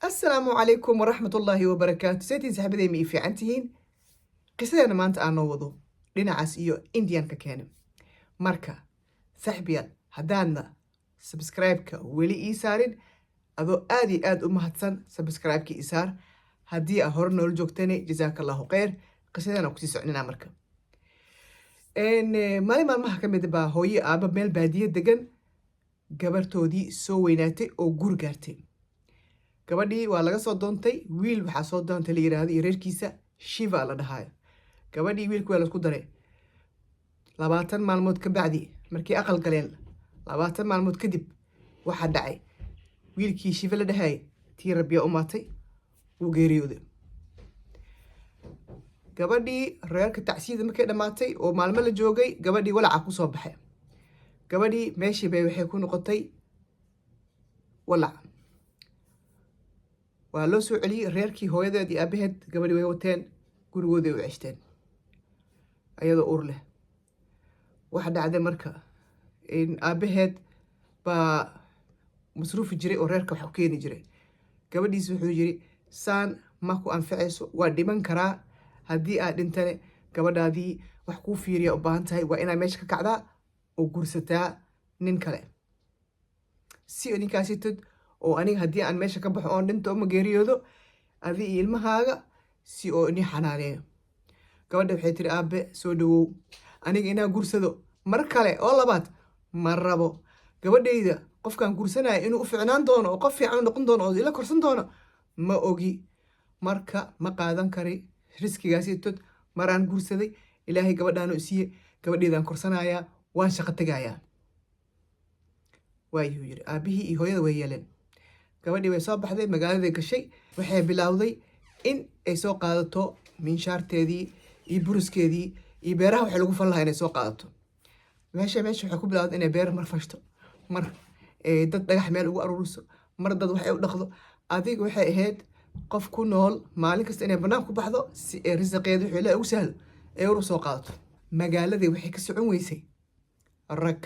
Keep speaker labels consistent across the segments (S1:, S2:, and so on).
S1: السلام عليكم ورحمة الله وبركاته. سيتي صاحبتي مي في عنتهين قصدنا ما أنت أنا وضو لنا عسيو إنديان ككانم مركا صاحبيا هدانا سبسكرايبك ولي إيسارين أدو آد أمهاتسان سبسكرايبك إيسار هدي أهورنا الجوكتاني جزاك الله خير. قصدنا وكسي سعننا مركا إن مالي مالمها كميد با هوي آبا ميل بادية دقن gabartoodii soo weynaatay oo guur gaartay. gabadhii waa laga soo doontay wiil waxaa soo doontay la yiraahdo iyo reerkiisa Shiva la dhahayo. gabadhii wiilku waa la isku daray 20 maalmood ka bacdi markii aqal galeen 20 maalmood kadib waxa dhacay wiilkii Shiva la dhahay tii Rabbiya u maatay uu geeriyooday. gabadhii reerka tacsiida markay dhamaatay oo maalmo la joogay gabadhii walaaca ku soo baxay. gabadhii meeshii bay waxay ku noqotay walaac. waa loo soo celiyay reerkii hooyadeed iyo aabaheed. gabadhii way wateen gurigooday u ceshteen ayadoo uur leh. waxa dhacday marka in aabaheed baa masruufi jiray oo reerka wax u keeni jiray. gabadhiis wuxuu yiri saan ma ku anfacayso, waa dhiman karaa. haddii aad dhintane gabadhaadii wax kuu fiiriya u baahan tahay, waa inaad meesha ka kacdaa oo gursataa nin kale si ninkaasi tad oo aniga haddii aan meesha ka baxo oon dhinto ama geeriyoodo adi iyo ilmahaaga si oo ini xanaaneeyo. gabadha waxay tiri aabe soo dhawow, aniga inaan gursado mar kale oo labaad ma rabo. gabadhayda qofkaan gursanaya inuu u ficnaan doono oo qof fiican noqon doono oo ila korsan doono ma ogi. marka ma qaadan kari riskigaasi tad. maraan gursaday ilaahay gabadhaanu isiiye, gabadhaydaan korsanayaa, waan shaqo tagayaa. waayuu yiri aabihii iyo hooyada way yeeleen. gabadhii way soo baxday, magaaladay gashay. waxay bilowday in ay soo qaadato minshaarteedii iyo buruskeedii iyo beeraha waxa lagu falan lahaa inay soo qaadato. meesha waxay ku bilowday inay beer mar fashto, mar dad dhagax meel ugu aruuriso, mar dad wax ay u dhaqdo. adiga waxay ahayd qof ku nool maalin kasta inay bannaan ku baxdo si ay risaqeeda wixii la ugu sahlo ay ugu soo qaadato. magaaladii waxay ka socon weysay rag.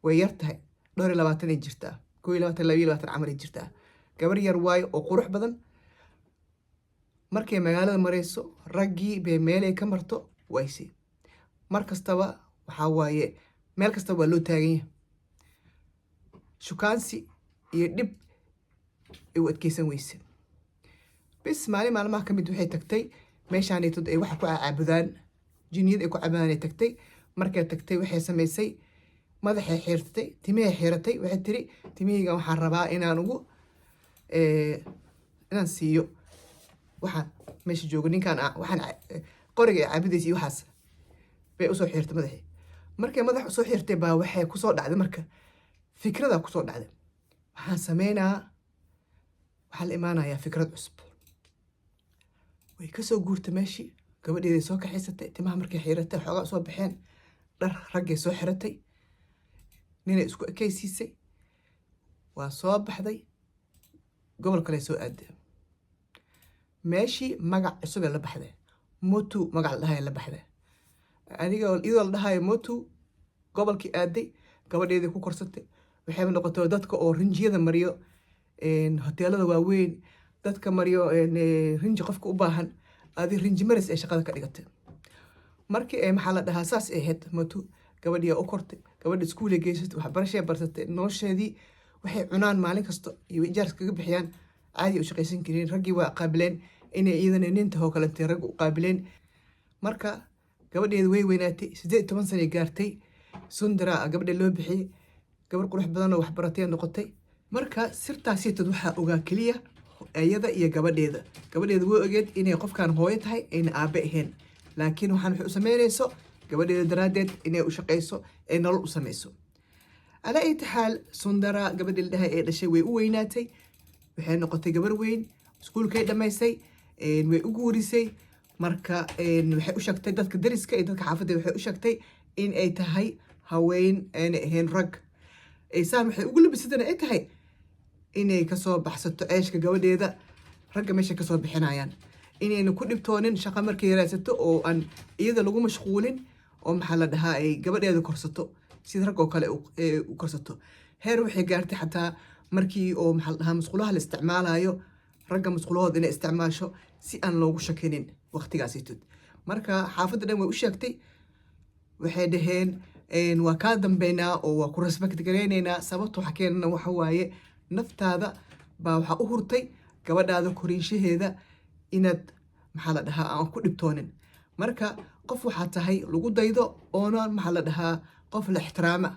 S1: way yar tahay 22 ay jirtaa, 22 camal ay jirtaa. gabar yar waayo oo qurux badan. markay magaalada marayso raggii bay meelay ka marto waysi. mar kastaba waxa waaye meel kastaba waa loo taagan yahay. shukaansi iyo dhib ay u adkeysan weyse. bis maalmaha ka mid waxay tagtay meeshaanaytod ay waxa ku caabudaan jinniyad ay ku caabudaan ay tagtay. markay tagtay waxay samaysay madaxay xiirtay, timihey xiiratay. waxay tiri timiheygan waxaan rabaa inaan siiyo waxaan meesha joogo ninkaan waxaan qoriga ay caabudaysa iyo waxaas bay usoo xiirtay madaxii. markay madax usoo xiirtay baa waxay kusoo dhacday marka fikrada kusoo dhacday. waxaan sameynaa waxaa la imaanayaa fikrad cusub. way kasoo guurtay meeshii. gabadheeday soo kaxaysatay. timaha markay xiiratay xoogaa soo baxeen, dhar raggay soo xiratay, ninay isku ekaysiisay. waa soo baxday, gobol kale soo aaday. meeshii magac cusub la baxday, motu magac la dhahay la baxday. iyadoo la dhahayo motu gobolkii aaday. gabadheedii ku korsatay. waxay noqotay dadka oo rinjiyada mariyo hoteelada waaweyn, dadka mariyo rinji qofka u baahan. adi rinji maris ee shaqada ka dhigatay. markii ay maxaa la dhahaa saas ahayd motu, gabadhii u kortay. gabadha iskuul geysatay, waxbarashay barsatay. nolosheedii waxay cunaan maalin kasta iyo ijaarka kaga bixiyaan caadi u shaqaysan kareen. raggii waa qaabileen inay iyadana ninta oo kalentay rag u qaabileen. marka gabadheedu way weynaatay, 18 sano gaartay. Sundara gabadha loo bixiyay, gabar qurux badan oo waxbaratay noqotay. marka sirtaasi tad waxa ogaa kaliya ayada iyo gabadheeda. gabadheedu way ogeed inay qofkan hooyo tahay ayna aabe ahayn, laakiin waxaan wax u sameynayso gabadheeda daraadeed inay u shaqayso ee nolol u samayso. ala ay taxaal Sundara gabadhii dhahay ee dhashay way u weynaatay. waxay noqotay gabar weyn, iskuulkay dhamaysay, way u guurisay. marka waxay u sheegtay dadka dariska iyo dadka xaafadda waxay u sheegtay in ay tahay haween aan ahayn rag. saan waxay ugu labisatana ay tahay inay kasoo baxsato ceeshka gabadheeda ragga meesha kasoo bixinayaan. inayna ku dhibtoonin shaqo markay yaraysato oo aan iyada lagu mashquulin oo maxaa la dhahaa ay gabadheeda korsato sida rag oo kale u korsato. heer waxay gaartay xataa markii oo maxaa la dhahaa musqulaha la isticmaalayo ragga musqulahood inay isticmaasho si aan loogu shakinin waqtigaasitod marka xaafadda dhan way u sheegtay waxay dhaheen waa kaa dambeynaa oo waa ku respect garaynaynaa sababta waxa keenana waxa waaye naftaada baa waxaa u hurtay gabadhaada koriinshaheeda inaad maxaa la dhahaa aan ku dhibtoonin marka qof waxaa tahay lagu daydo oona maxaa la dhahaa qof la ixtiraama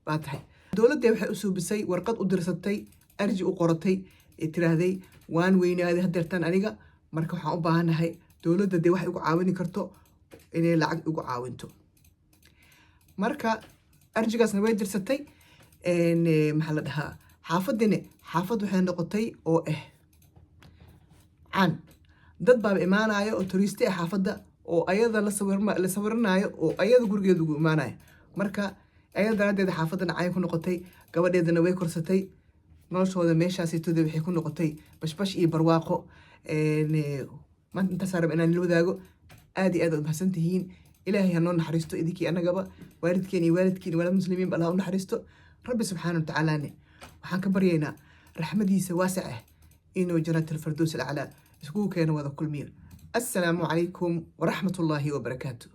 S1: baa tahay dowladda waxay u suubisay warqad u dirsatay arji u qoratay ee tiraahday waan weynaaday hadeertaan aniga marka waxaan u baahanahay dowladda dee wax igu caawini karto inay lacag igu caawinto marka arjigaasna way dirsatay maxaa la dhahaa xaafadine xaafad waxay noqotay oo caan dad baaba imaanayo oo turiiste ah xaafadda oo ayada la sawiranayo oo ayada gurigeeda ugu imaanayo marka ayada daraaddeeda xaafadana caan ku noqotay gabadheedana way korsatay noloshooda meeshaasitooda waxay ku noqotay bashbash iyo barwaaqo maanta intaasaa raba inaan la wadaago aad iyo aad aad mahadsan tihiin ilaahay ha noo naxariisto idinkii annagaba waalidkeen iyo waalidkiin walaad muslimiin ba allah u naxariisto rabbi subxaana watacaalaane waxaan ka baryaynaa raxmadiisa waasic ah inuu janaatalfirdows alaclaa iskugu keeno wada kulmiyo assalaamu calaykum waraxmat ullaahi wabarakaatu